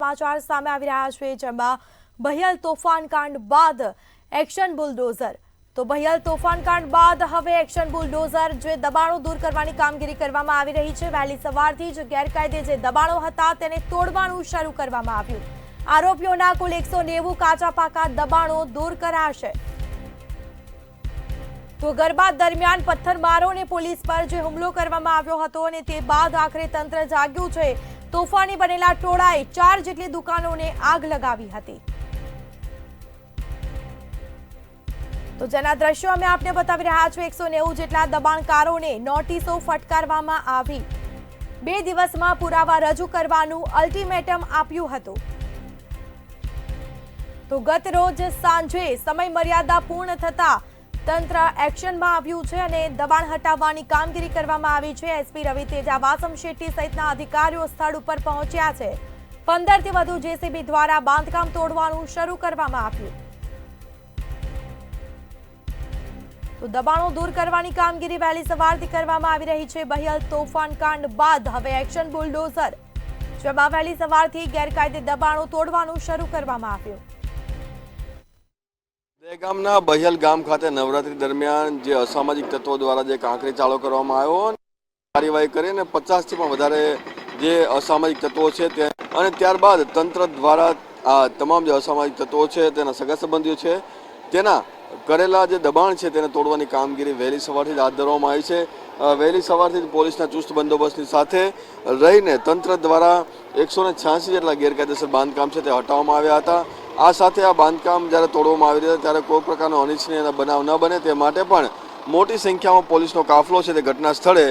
સમાચાર સામે આવી રહ્યા છે, જેમાં બહિયલ તોફાનકાંડ બાદ એક્શન બુલડોઝર. તો બહિયલ તોફાનકાંડ બાદ હવે એક્શન બુલડોઝર જે દબાણો દૂર કરવાની કામગીરી કરવામાં આવી રહી છે. વહેલી સવારથી જ ગેરકાયદે જે દબાણો હતા તેને તોડવાનું શરૂ કરવામાં આવ્યું. આરોપીઓના કુલ 190 કાચા પાકા દબાણો દૂર કરાશે. તો ગરબા દરમિયાન પથ્થરમારોને પોલીસ પર જે હુમલો કરવામાં આવ્યો હતો અને તે બાદ આખરે તંત્ર જાગ્યું છે. તોફાની બનેલા ટોળાએ 4 જેટલી દુકાનોને આગ લગાવી હતી. તો જેના દ્રશ્યો અમે આપને બતાવી રહ્યા છીએ. 190 જેટલા દબાણકારોને નોટિસો ફટકારવામાં આવી. 2 દિવસમાં પુરાવા રજૂ કરવાનું અલ્ટિમેટમ આપ્યું હતું. તો ગત રોજ સાંજે સમય મર્યાદા પૂર્ણ થતા તંત્ર એક્શનમાં આવ્યું છે અને દબાણ હટાવવાની કામગીરી કરવામાં આવી છે. એસપી રવિ તેજા, વાસમ શેટ્ટી સહિતના અધિકારીઓ સ્થળ ઉપર પહોંચ્યા છે. 15 થી વધુ જેસીબી દ્વારા બાંધકામ તોડવાનું શરૂ કરવામાં આવ્યું. તો દબાણો દૂર કરવાની કામગીરી વહેલી સવારથી કરવામાં આવી રહી છે. બહિયલ તોફાનકાંડ બાદ હવે એક્શન બુલડોઝર, જેમાં વહેલી સવારથી ગેરકાયદે દબાણો તોડવાનું શરૂ કરવામાં આવ્યું. દહેગામના બહિયલ ગામ ખાતે નવરાત્રી દરમિયાન જે અસામાજિક તત્વો દ્વારા જે કાંકરી ચાળો કરવામાં આવ્યો, કાર્યવાહી કરીને 50 થી પણ વધારે જે અસામાજિક તત્વો છે તે, અને ત્યારબાદ તંત્ર દ્વારા આ તમામ જે અસામાજિક તત્વો છે તેના સગા સંબંધીઓ છે તેના કરેલા જે દબાણ છે તેને તોડવાની કામગીરી વહેલી સવારથી જ હાથ ધરવામાં આવી છે. વહેલી સવારથી જ પોલીસના ચુસ્ત બંદોબસ્તની સાથે રહીને તંત્ર દ્વારા 186 જેટલા ગેરકાયદેસર બાંધકામ છે તે હટાવવામાં આવ્યા હતા. આ સાથે આ બાંધકામ જ્યારે તોડવામાં આવી રહ્યા ત્યારે કોઈ પ્રકારનો અનિચ્છનીય બનાવ ન બને તે માટે પણ મોટી સંખ્યામાં પોલીસનો કાફલો છે તે ઘટના સ્થળે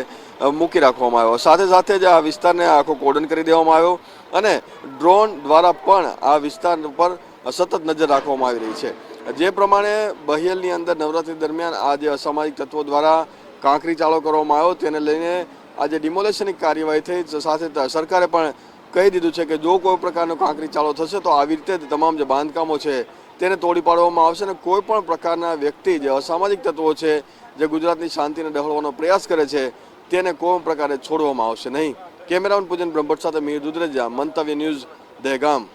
મૂકી રાખવામાં આવ્યો. સાથે સાથે જ આ વિસ્તારને આખો કોર્ડન કરી દેવામાં આવ્યો અને ડ્રોન દ્વારા પણ આ વિસ્તાર પર સતત નજર રાખવામાં આવી રહી છે. જે પ્રમાણે બહિયલની અંદર નવરાત્રી દરમિયાન આ જે અસામાજિક તત્વો દ્વારા કાંકરી ચાળો કરવામાં આવ્યો તેને લઈને આજે ડિમોલેશનની કાર્યવાહી થઈ. સાથે સરકારે પણ કહી દીધું છે કે જો કોઈ પ્રકારનો કાંકરી ચાળો થશે તો આવી રીતે તમામ જે બાંધકામો છે તેને તોડી પાડવામાં આવશે અને કોઈ પણ પ્રકારના વ્યક્તિ જે અસામાજિક તત્વો છે જે ગુજરાતની શાંતિને ડહોળવાનો પ્રયાસ કરે છે તેને કોઈ પ્રકારે છોડવામાં આવશે નહીં. કેમેરામેન પૂજન બ્રહ્મભટ્ટ સાથે મીર દુધરેજા, મંતવ્ય ન્યૂઝ, દહેગામ.